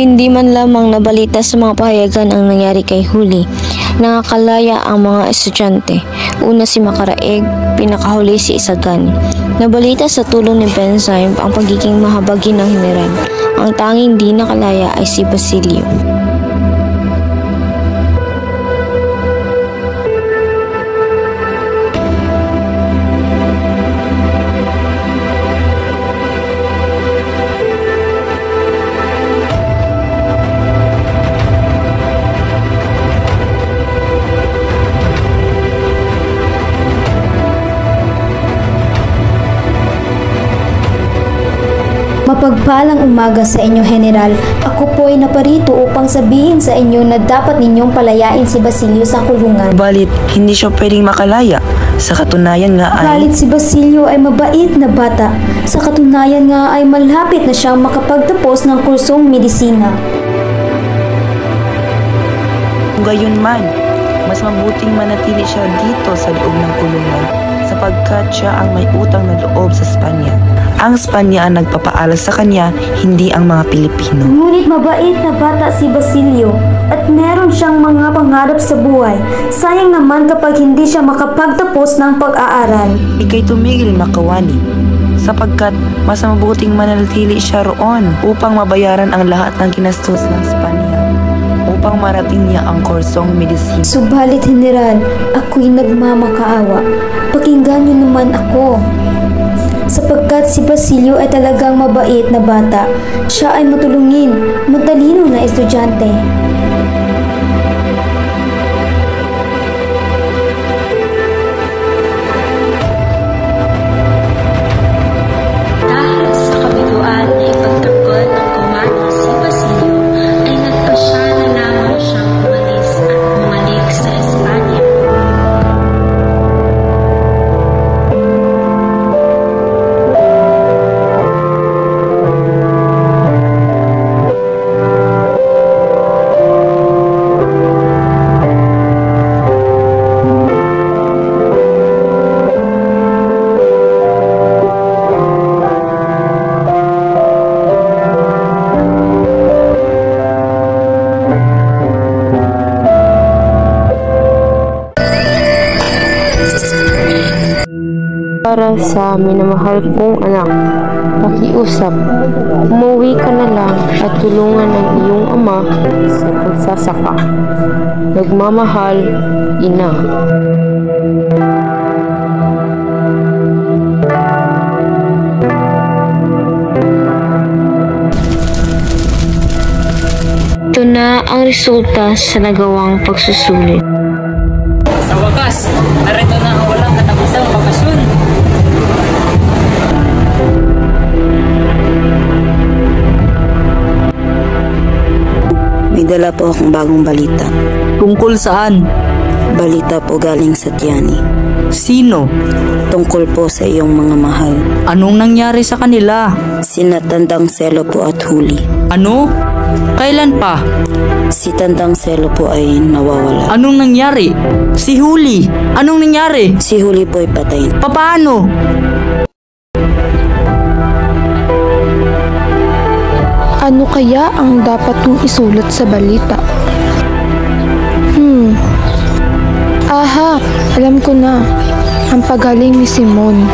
Hindi man lamang nabalita sa mga pahayagan ang nangyari kay Huli. Nangakalaya ang mga estudyante. Una si Makaraeg, pinakahuli si Isagan. Nabalita sa tulong ni Benzaim ang pagiging mahabagi ng Heneral. Ang tanging di nakalaya ay si Basilio. Mapagpalang umaga sa inyo, General. Ako po ay naparito upang sabihin sa inyo na dapat ninyong palayain si Basilio sa kulungan. Balit, hindi siya pwedeng makalaya. Sa katunayan nga ay... Balit si Basilio ay mabait na bata. Sa katunayan nga ay malapit na siyang makapagtapos ng kursong medisina. Kung gayon man, mas mabuting manatili siya dito sa loob ng kulungan sapagkat siya ang may utang na loob sa Espanya. Ang Espanya ang nagpapaalas sa kanya, hindi ang mga Pilipino. Ngunit mabait na bata si Basilio at meron siyang mga pangarap sa buhay. Sayang naman kapag hindi siya makapagtapos ng pag-aaral. Ika'y tumigil, Makawani, sapagkat mas mabuting manatili siya roon upang mabayaran ang lahat ng ginastos ng Espanya upang marating niya ang kursong medisina. Subalit, General, ako'y nagmamakaawa. Pakinggan niyo naman ako. Sapagkat si Basilio ay talagang mabait na bata. Siya ay matulungin, matalino na estudyante. Dahil sa kabiguan na ipagtanggol ng kumano si Basilio, ay nagpasya na lamang siyang umalis at bumalik sa Espanya. Para sa minamahal kong anak, pakiusap, umuwi ka na lang at tulungan ng iyong ama sa pagsasaka. Nagmamahal, Ina. Ito na ang resulta sa nagawang pagsusulit. Sa wakas, narito na ang walang katapusang bakasyon. May dala po akong bagong balita. Tungkol saan? Balita po galing sa Tiani. Sino? Tungkol po sa iyong mga mahal. Anong nangyari sa kanila? Sina Tandang Selo po at Huli. Ano? Kailan pa? Si Tandang Selo po ay nawawala. Anong nangyari? Si Huli? Anong nangyari? Si Huli po ay patay. Paano? Ano kaya ang dapat kong isulat sa balita? Aha, alam ko na. Ang pagaling ni Simon.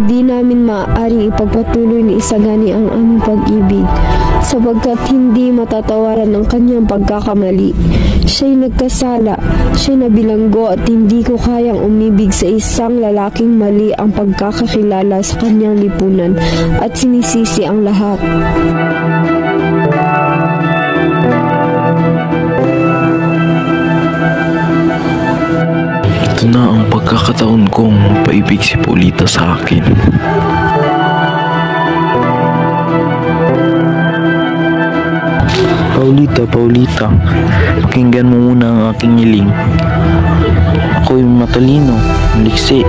Di namin maaaring ipagpatuloy ni Isagani ang aming pag-ibig sapagkat hindi matatawaran ang kanyang pagkakamali. Siya'y nagkasala, siya'y nabilanggo at hindi ko kayang umibig sa isang lalaking mali ang pagkakakilala sa kanyang lipunan at sinisisi ang lahat. Ito na ang pagkakataon kong paibig si Paulita sa akin. Paulita, pakinggan mo muna ang aking hiling. Ako'y matalino, maliksi,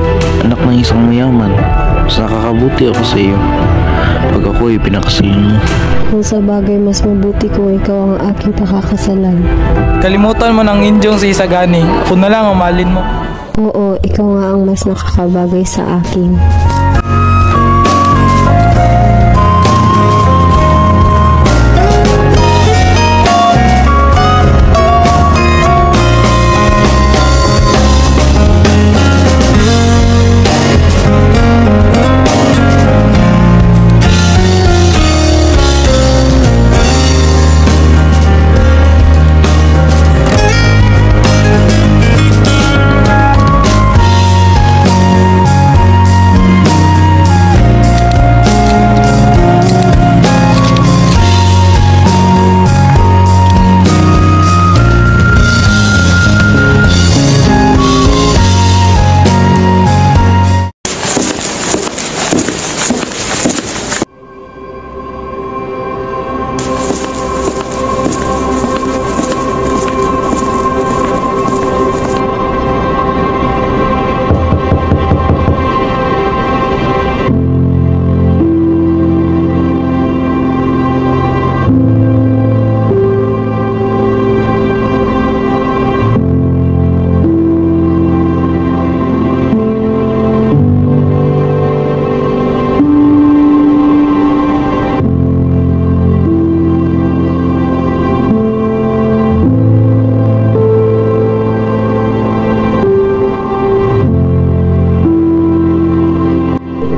anak ng isang mayaman. Mas nakakabuti ako sa iyo pag ako'y pinakasal mo. Kung sa bagay, mas mabuti kung ikaw ang aking pakakasalan. Kalimutan mo ng indyong si Isagani. Ako na lang ang mahalin mo. Oo, ikaw nga ang mas nakakabagay sa akin.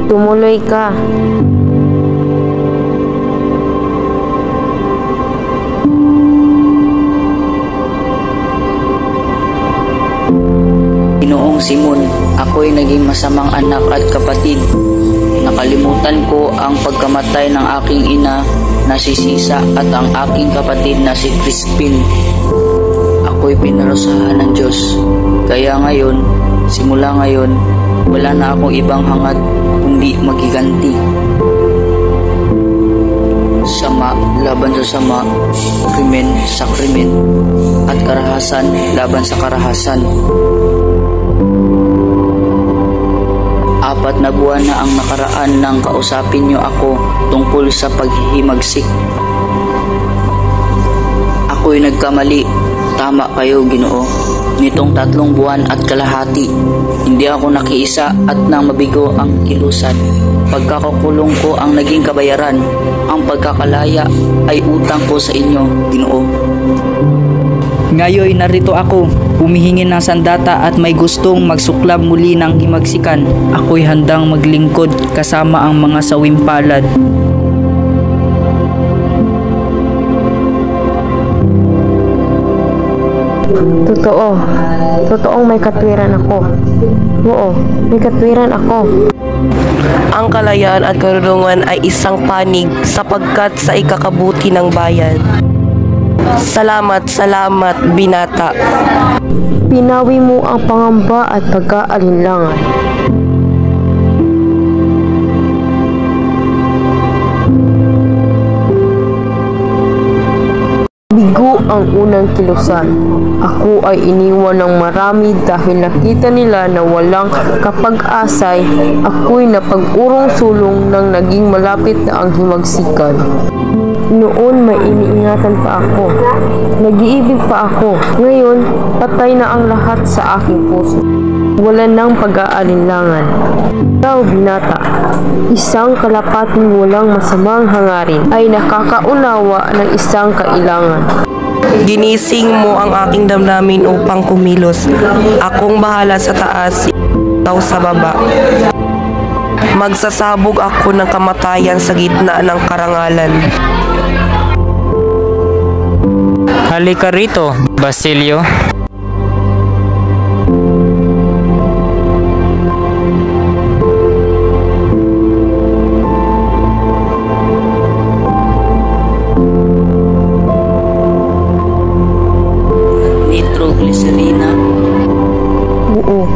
Tumuloy ka. Ginoong Simon, ako'y naging masamang anak at kapatid. Nakalimutan ko ang pagkamatay ng aking ina na si Sisa at ang aking kapatid na si Crispin. Ako'y pinarusahan ng Diyos. Kaya ngayon, simula ngayon, wala na akong ibang hangad kundi magiganti. Sama laban sa sama, krimen sa krimen, at karahasan laban sa karahasan. 4 na buwan na ang nakaraan nang kausapin niyo ako tungkol sa paghihimagsik. Ako'y nagkamali. Tama kayo, Ginoo. Nitong 3 buwan at kalahati, hindi ako nakiisa at nang mabigo ang kilusan. Pagkakakulong ko ang naging kabayaran. Ang pagkakalaya ay utang ko sa inyo, Ginoo. Ngayon narito ako, humihingi ng sandata at may gustong magsuklab muli ng himagsikan. Ako'y handang maglingkod kasama ang mga sawimpalad. Totoong may katwiran ako. Oo, may katwiran ako. Ang kalayaan at karunungan ay isang panig sapagkat sa ikakabuti ng bayan. Salamat, binata. Pinawi mo ang pangamba at pag-aalinlangan. Bigo ang unang kilusan. Ako ay iniwan ng marami dahil nakita nila na walang kapag-asay. Ako'y napag-urong sulong nang naging malapit na ang himagsikan. Noon may iniingatan pa ako. Nag-iibig pa ako. Ngayon, patay na ang lahat sa aking puso. Wala nang pag-aalinlangan. Ikaw, binata, isang kalapating walang masamang hangarin ay nakakaunawa ng isang kailangan. Ginising mo ang aking damdamin upang kumilos. Akong bahala sa taas, ikaw sa baba. Magsasabog ako ng kamatayan sa gitna ng karangalan. Halika rito, Basilio. Nitroglycerina? Oo,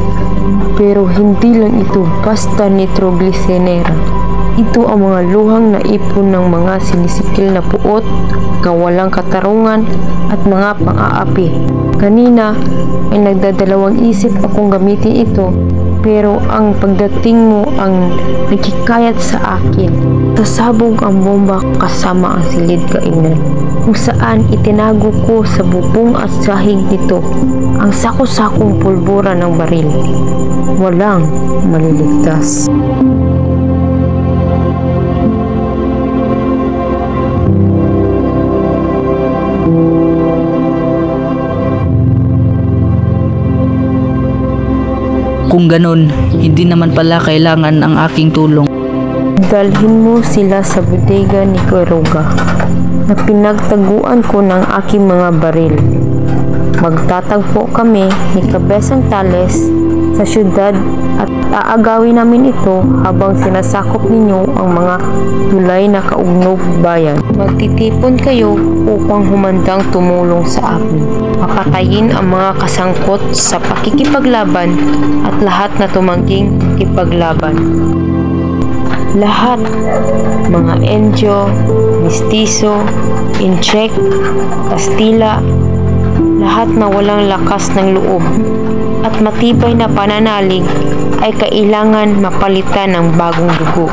pero hindi lang ito basta nitroglycerina. Ito ang mga luhang naipon ng mga sinisikil na puot na walang katarungan at mga pang-aapi. Kanina ay nagdadalawang isip akong gamitin ito, pero ang pagdating mo ang nakikayat sa akin. Sasabog ang bomba kasama ang silid kainan, kung saan itinago ko sa bubong at sahig nito ang sako-sakong pulbura ng baril. Walang maliligtas. Kung ganon, hindi naman pala kailangan ang aking tulong. Dalhin mo sila sa bodega ni Quiroga na pinagtaguan ko ng aking mga baril. Magtatagpo kami ni Cabezang Tales sa syudad at aagawin namin ito habang sinasakop ninyo ang mga tulay na kaugnog bayan. Magtitipon kayo upang humandang tumulong sa amin. Papatayin ang mga kasangkot sa pakikipaglaban at lahat na tumangging kipaglaban. Lahat, mga Enjo, Mestizo, Inchek, Kastila, lahat na walang lakas ng loob at matibay na pananalig ay kailangan mapalitan ng bagong dugo.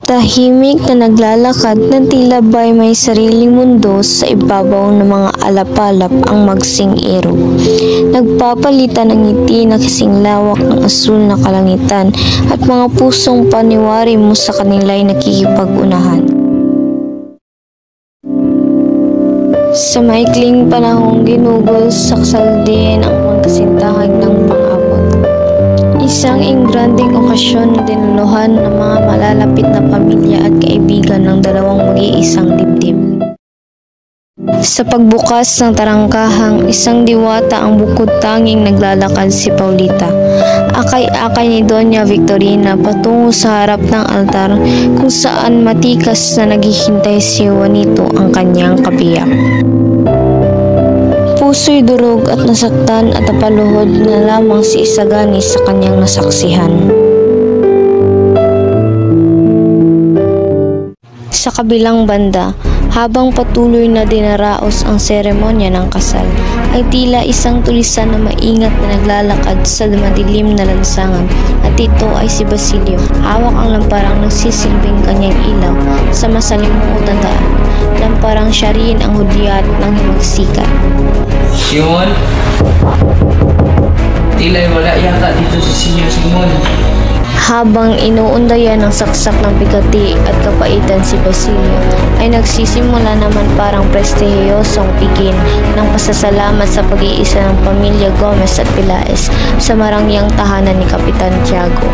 Tahimik na naglalakad ng tila ba'y may sariling mundo sa ibabaw ng mga alapalap ang magsing ero. Nagpapalitan ng ngiti na kasing lawak ng asul na kalangitan at mga pusong paniwari mo sa kanila'y nakikipag-unahan. Sa maikling panahong ginugol, saksal din ang magkasintahag ng pang-abot. Isang ingranding okasyon na dinuluhan ng mga malalapit na pamilya at kaibigan ng dalawang mag-iisang dibdib. Sa pagbukas ng tarangkahang, isang diwata ang bukod tanging naglalakad si Paulita. Akay-akay ni Doña Victorina patungo sa harap ng altar kung saan matikas na naghihintay si Juanito ang kanyang kabiyak. Puso'y durog at nasaktan at napaluhod na lamang si Isagani sa kanyang nasaksihan. Sa kabilang banda, habang patuloy na dinaraos ang seremonya ng kasal, ay tila isang tulisan na maingat na naglalakad sa madilim na lansangan at ito ay si Basilio. Hawak ang lamparang nagsisilbing kanyang ilaw sa masalimuot na daan. Lamparang siya rin ang hudyat ng himagsikat. Simon? Tila'y wala yata dito si Senyor Simon. Habang inuundayan ng saksak ng bigati at kapaitan si Basilio, ay nagsisimula naman parang prestihiyosong pigin ng pasasalamat sa pag-iisa ng pamilya Gomez at Pilaes sa marangyang tahanan ni Kapitan Tiago.